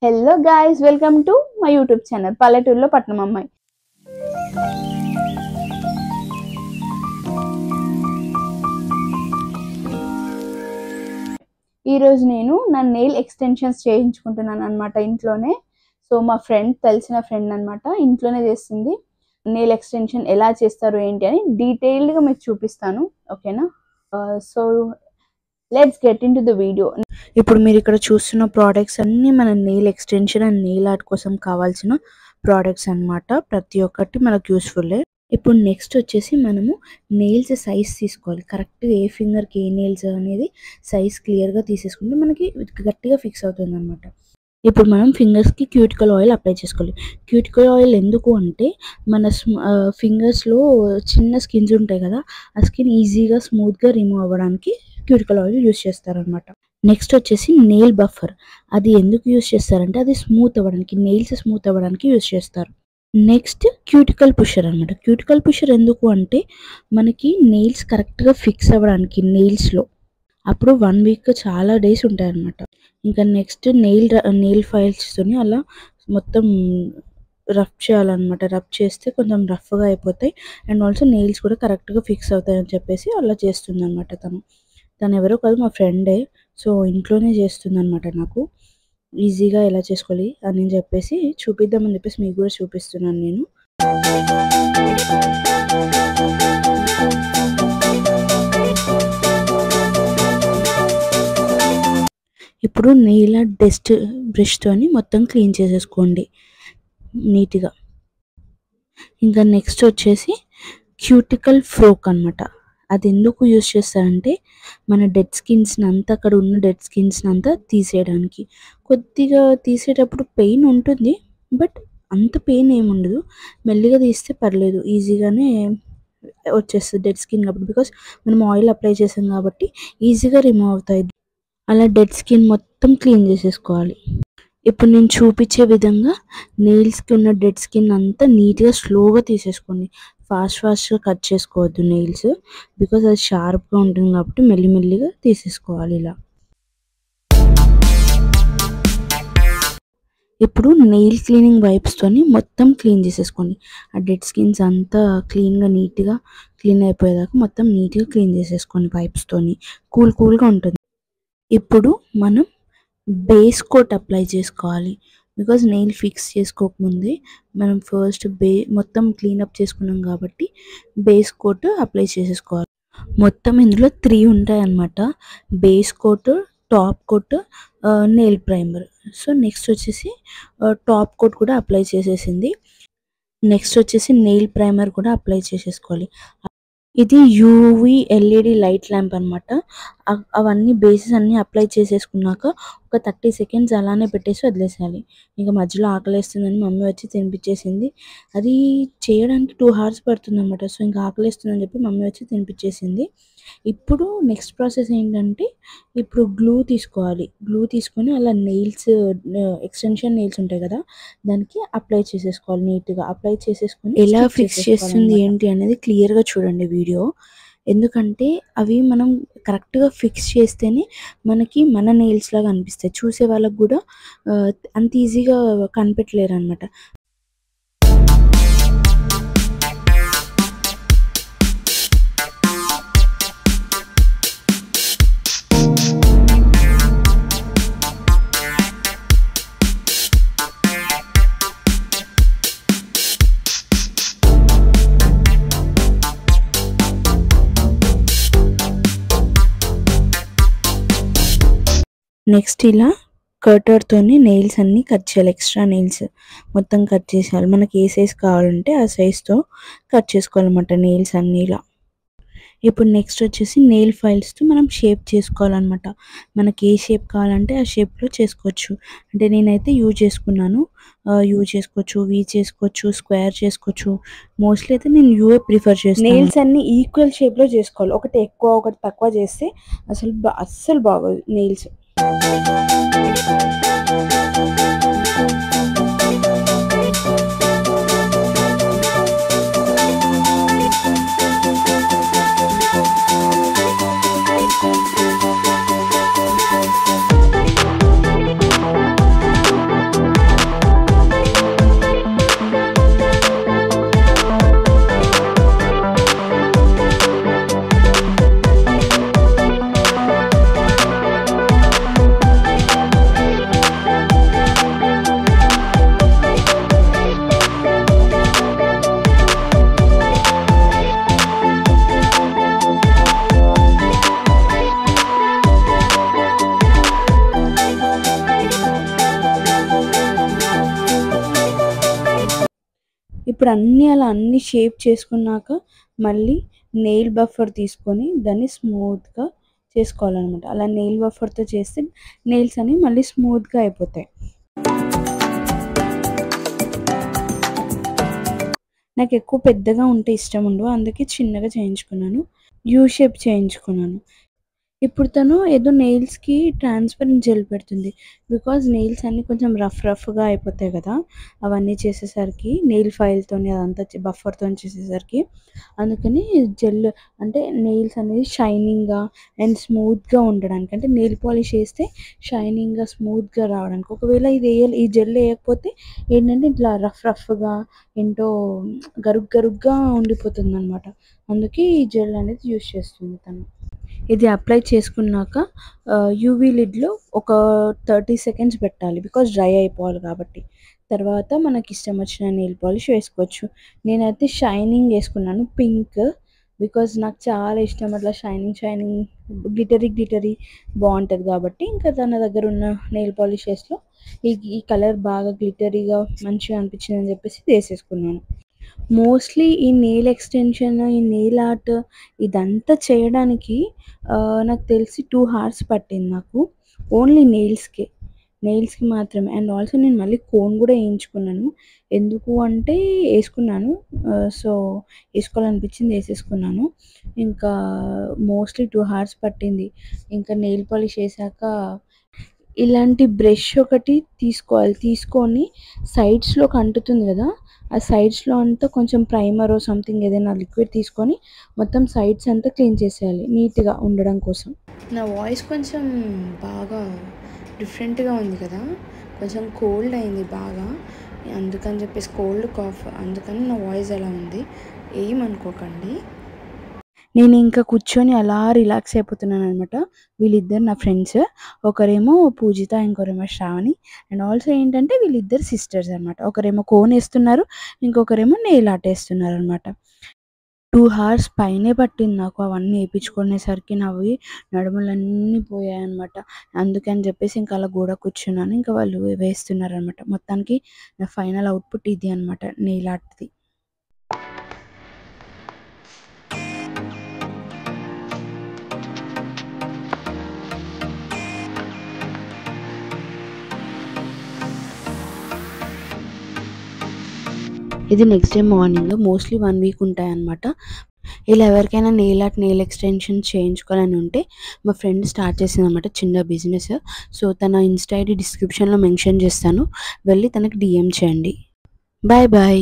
Hello guys, welcome to my YouTube channel పల్లెటూరులో పట్నం అమ్మాయి. ఈరోజు నేను నా నెయిల్ ఎక్స్టెన్షన్స్ చేయించుకుంటున్నాను అనమాట ఇంట్లోనే. సో మా ఫ్రెండ్, తెలిసిన ఫ్రెండ్ అనమాట, ఇంట్లోనే చేస్తుంది. నెయిల్ ఎక్స్టెన్షన్ ఎలా చేస్తారు ఏంటి అని డీటెయిల్డ్గా మీకు చూపిస్తాను, ఓకేనా? So let's get in to the video. ఇప్పుడు మీరు ఇక్కడ చూస్తున్న ప్రోడక్ట్స్ అన్నీ మన nail extension and nail art కోసం కావాల్సిన ప్రోడక్ట్స్ అనమాట. ప్రతి ఒక్కటి మనకు యూస్ఫుల్లే. ఇప్పుడు నెక్స్ట్ వచ్చేసి మనము నెయిల్స్ సైజ్ తీసుకోవాలి. కరెక్ట్గా ఏ ఫింగర్కి ఏ నెయిల్స్ అనేది సైజ్ క్లియర్గా తీసేసుకుంటే మనకి గట్టిగా ఫిక్స్ అవుతుంది అనమాట. ఇప్పుడు మనం ఫింగర్స్కి క్యూటికల్ ఆయిల్ అప్లై చేసుకోవాలి. క్యూటికల్ ఆయిల్ ఎందుకు అంటే మన ఫింగర్స్లో చిన్న స్కిన్స్ ఉంటాయి కదా, ఆ స్కిన్ ఈజీగా స్మూత్గా రిమూవ్ అవ్వడానికి క్యూటికల్ ఆయిల్ యూస్ చేస్తారనమాట. నెక్స్ట్ వచ్చేసి నెయిల్ బఫర్. అది ఎందుకు యూస్ చేస్తారంటే అది స్మూత్ అవ్వడానికి, నెయిల్స్ స్మూత్ అవ్వడానికి యూస్ చేస్తారు. నెక్స్ట్ క్యూటికల్ పుషర్ అనమాట. క్యూటికల్ పుషర్ ఎందుకు అంటే మనకి నెయిల్స్ కరెక్ట్గా ఫిక్స్ అవ్వడానికి నెయిల్స్లో. అప్పుడు 1 వీక్ చాలా డేస్ ఉంటాయి అనమాట. ఇంకా నెక్స్ట్ నెయిల్ ఫైల్స్తోని అలా మొత్తం రఫ్ చేయాలన్నమాట. రఫ్ చేస్తే కొంచెం రఫ్గా అయిపోతాయి అండ్ ఆల్సో నెయిల్స్ కూడా కరెక్ట్గా ఫిక్స్ అవుతాయి అని చెప్పేసి అలా చేస్తుంది అనమాట. తను ఎవరో కాదు, మా ఫ్రెండే. సో ఇంట్లోనే చేస్తుంది అనమాట. నాకు ఈజీగా ఎలా చేసుకోవాలి అని చెప్పేసి చూపిద్దామని చెప్పేసి మీకు కూడా చూపిస్తున్నాను నేను. ఇప్పుడు నెయిల్ ఆర్ట్ డస్ట్ బ్రష్తోని మొత్తం క్లీన్ చేసేసుకోండి నీట్గా. ఇంకా నెక్స్ట్ వచ్చేసి క్యూటికల్ ఫ్రోక్ అనమాట. అది ఎందుకు యూస్ చేస్తారంటే మన డెడ్ స్కిన్స్ని అంతా, అక్కడ ఉన్న డెడ్ స్కిన్స్ని అంతా తీసేయడానికి. కొద్దిగా తీసేటప్పుడు పెయిన్ ఉంటుంది, బట్ అంత పెయిన్ ఏమి ఉండదు. మెల్లిగా తీస్తే పర్లేదు, ఈజీగానే వచ్చేస్తుంది డెడ్ స్కిన్ కాబట్టి. బికాస్ మనం ఆయిల్ అప్లై చేసాం కాబట్టి ఈజీగా రిమూవ్ అవుతాయి. అలా డెడ్ స్కిన్ మొత్తం క్లీన్ చేసేసుకోవాలి. ఇప్పుడు నేను చూపించే విధంగా నెయిల్స్కి ఉన్న డెడ్ స్కిన్ అంతా నీట్గా స్లోగా తీసేసుకోండి. ఫాస్ట్గా కట్ చేసుకోవద్దు నెయిల్స్, బికాజ్ అది షార్ప్గా ఉంటుంది కాబట్టి మెల్లిమెల్లిగా తీసేసుకోవాలి ఇలా. ఇప్పుడు నెయిల్ క్లీనింగ్ వైప్స్తోని మొత్తం క్లీన్ చేసేసుకోండి. ఆ డెడ్ స్కిన్స్ అంతా క్లీన్గా నీట్గా క్లీన్ అయిపోయేదాకా మొత్తం నీట్గా క్లీన్ చేసేసుకోండి వైప్స్తోని. కూల్గా ఉంటుంది. ఇప్పుడు మనం బేస్ కోట్ అప్లై చేసుకోవాలి. బికాజ్ నెయిల్ ఫిక్స్ చేసుకోకముందే మనం ఫస్ట్ మొత్తం క్లీనప్ చేసుకున్నాం కాబట్టి బేస్ కోట్ అప్లై చేసేసుకోవాలి. మొత్తం ఇందులో 3 ఉంటాయి అన్నమాట. Base coat, top coat, nail primer. So next వచ్చేసి టాప్ కోట్ కూడా అప్లై చేసేసింది. నెక్స్ట్ వచ్చేసి నెయిల్ ప్రైమర్ కూడా అప్లై చేసేసుకోవాలి. ఇది యూవీ ఎల్ఈడి లైట్ ల్యాంప్ అనమాట. అవన్నీ బేసెస్ అన్నీ అప్లై చేసేసుకున్నాక ఒక 30 సెకండ్స్ అలానే పెట్టేసి వదిలేసేయాలి. ఇంకా మధ్యలో ఆకలేస్తుందని మమ్మీ వచ్చి తినిపించేసింది. అది చేయడానికి 2 hours పడుతుంది అనమాట. సో ఇంకా ఆకలేస్తుందని చెప్పి మమ్మీ వచ్చి తినిపించేసింది. ఇప్పుడు నెక్స్ట్ ప్రాసెస్ ఏంటంటే ఇప్పుడు గ్లూ తీసుకోవాలి. గ్లూ తీసుకొని అలా నెయిల్స్, ఎక్స్టెన్షన్ నెయిల్స్ ఉంటాయి కదా, దానికి అప్లై చేసేసుకోవాలి. నీట్గా అప్లై చేసేసుకొని ఎలా ఫిక్స్ చేస్తుంది ఏంటి అనేది క్లియర్గా చూడండి వీడియో. ఎందుకంటే అవి మనం కరెక్ట్గా ఫిక్స్ చేస్తేనే మనకి మన నెయిల్స్ లాగా అనిపిస్తాయి. చూసే వాళ్ళకు కూడా అంత ఈజీగా కనిపెట్టలేరు అనమాట. నెక్స్ట్ ఇలా కటర్తోని నెయిల్స్ అన్నీ కట్ చేయాలి. ఎక్స్ట్రా నెయిల్స్ మొత్తం కట్ చేసేయాలి. మనకి ఏ సైజ్ కావాలంటే ఆ సైజ్తో కట్ చేసుకోవాలన్నమాట నెయిల్స్ అన్నీ ఇలా. ఇప్పుడు నెక్స్ట్ వచ్చేసి నెయిల్ ఫైల్స్తో మనం షేప్ చేసుకోవాలన్నమాట. మనకి ఏ షేప్ కావాలంటే ఆ షేప్లో చేసుకోవచ్చు. అంటే నేనైతే యూ చేసుకున్నాను. యూ చేసుకోవచ్చు, వీ చేసుకోవచ్చు, స్క్వేర్ చేసుకోవచ్చు. మోస్ట్లీ అయితే నేను యూఏ ప్రిఫర్ చేస్తాను. నెయిల్స్ అన్నీ ఈక్వల్ షేప్లో చేసుకోవాలి. ఒకటి ఎక్కువ ఒకటి తక్కువ చేస్తే అస్సలు బాగోదు నెయిల్స్. ఇప్పుడు అన్నీ షేప్ చేసుకున్నాక మళ్ళీ నెయిల్ బఫర్ తీసుకొని దాన్ని స్మూత్గా చేసుకోవాలన్నమాట. అలా నెయిల్ బఫర్తో చేస్తే నెయిల్స్ అనేవి మళ్ళీ స్మూత్గా అయిపోతాయి. నాకు ఎక్కువ పెద్దగా ఉంటే ఇష్టం ఉండవు, అందుకే చిన్నగా చేయించుకున్నాను, యూ షేప్ చేయించుకున్నాను. ఇప్పుడు తను ఏదో నెయిల్స్‌కి ట్రాన్స్‌పరెంట్ జెల్ పెడుతుంది. బికాజ్ నెయిల్స్ అన్నీ కొంచెం రఫ్‌గా అయిపోతాయి కదా! అవన్నీ చేసేసరికి నెయిల్ ఫైల్‌తోని అదంతా బఫర్‌తోని చేసేసరికి. అందుకని జెల్ అంటే నెయిల్స్ అనేది షైనింగ్‌గా అండ్ స్మూత్‌గా ఉండడానికి. అంటే నెయిల్ పాలిష్ ఏస్తే షైనింగ్‌గా, స్మూత్‌గా రావడానికి. ఒకవేళ ఈ జెల్ ఏయకపోతే ఏంటంటే ఇట్లా రఫ్‌గా ఏంటో గరుగ్గా ఉండిపోతుందనమాట. అందుకే ఈ జెల్ అనేది యూజ్ చేస్తుంది తను. ఇది అప్లై చేసుకున్నాక యూవీ లిడ్‌లో ఒక 30 సెకండ్స్ పెట్టాలి. బికాజ్ డ్రై అయిపోవాలి కాబట్టి. తర్వాత మనకిష్టం వచ్చిన నెయిల్ పాలిష్ వేసుకోవచ్చు. నేనైతే షైనింగ్ ఏసుకున్నాను పింక్. బికాజ్ నాకు చాలా ఇష్టం అట్లా షైనింగ్ గ్లిటరీ బావుంటది కాబట్టి, ఇంకా తన దగ్గరున్న నెయిల్ పాలిషెస్‌లో ఈ కలర్ బాగా గ్లిటరీగా మంచిగా అనిపించిందని చెప్పేసి ఇదేసేసుకున్నాను. మోస్ట్‌లీ ఈ నెయిల్ ఎక్స్‌టెన్షన్, ఈ నెయిల్ ఆర్ట్ ఇదంతా చేయడానికి నాకు తెలిసి 2 హార్స్ పట్టింది నాకు. ఓన్లీ నెయిల్స్‌కే. నెయిల్స్‌కి మాత్రమే. అండ్ ఆల్సో నేను మళ్ళీ కోన్ గూడా ఏయించుకున్నాను. ఎందుకు అంటే ఏసుకున్నాను. సో, ఏసుకోవాలనిపించింది ఏసేసుకున్నాను. ఇంకా మోస్ట్‌లీ 2 హార్స్ పట్టింది. ఇంకా నెయిల్ పాలిష్ ఏసాక ఇలాంటి బ్రష్ ఒకటి తీసుకోవాలి. తీసుకొని సైడ్స్‌లోకి అంటుతుంది గదా! ఆ సైడ్స్‌లో అంతా కొంచెం ప్రైమరో సంథింగ్ ఏదైనా లిక్విడ్ తీసుకొని మొత్తం సైడ్స్ అంతా క్లీన్ చేసేయాలి నీట్‌గా ఉండడం కోసం. నా వాయిస్ కొంచెం బాగా డిఫరెంట్‌గా ఉంది కదా! కొంచెం కోల్డ్ అయింది బాగా. అందుకని చెప్పేసి కోల్డ్, కాఫ్ అందుకని నా వాయిస్ అలా ఉంది. ఏమనుకోకండి. నేనింక కూర్చొని అలా రిలాక్స్ అయిపోతున్నాననమాట. వీళ్ళిద్దరు నా ఫ్రెండ్స్. ఒకరేమో పూజిత, ఇంకోరేమో శ్రావణి. అండ్ ఆల్సో ఏంటంటే వీళ్ళిద్దరు సిస్టర్స్ అనమాట. ఒకరేమో కోన్ ఏస్తున్నారు, ఇంకొకరేమో నెయిల్ ఆర్ట్ ఏస్తున్నారనమాట. 2 హార్స్ పైనే పట్టింది నాకు అవన్నీ ఏపిచ్చుకునేసరికి నావి నడుములన్నీ పోయాయనమాట. అందుకని జెప్పేసి ఇంక అలా గోడ కూర్చున్నాను. ఇంక వాళ్ళు వేస్తున్నారనమాట. మొత్తానికి నా ఫైనల్ అవుట్‌పుట్ ఇది అనమాట నెయిల్ ఆర్ట్‌ది. ఇది next day morning. Mostly 1 week ఉంటాయన్నమాట. ఇలా ఎవరికైనా నెయిల్ ఆర్ట్, నెయిల్ ఎక్స్‌టెన్షన్ చేయించుకోవాలని ఉంటే మా ఫ్రెండ్ స్టార్ట్ చేసిందనమాట చిన్న బిజినెస్. సో, తన ఇన్‌స్టా ఐడీ డిస్క్రిప్షన్‌లో మెన్షన్ చేస్తాను. వెళ్ళి తనకి డీఎం చేయండి. బాయ్.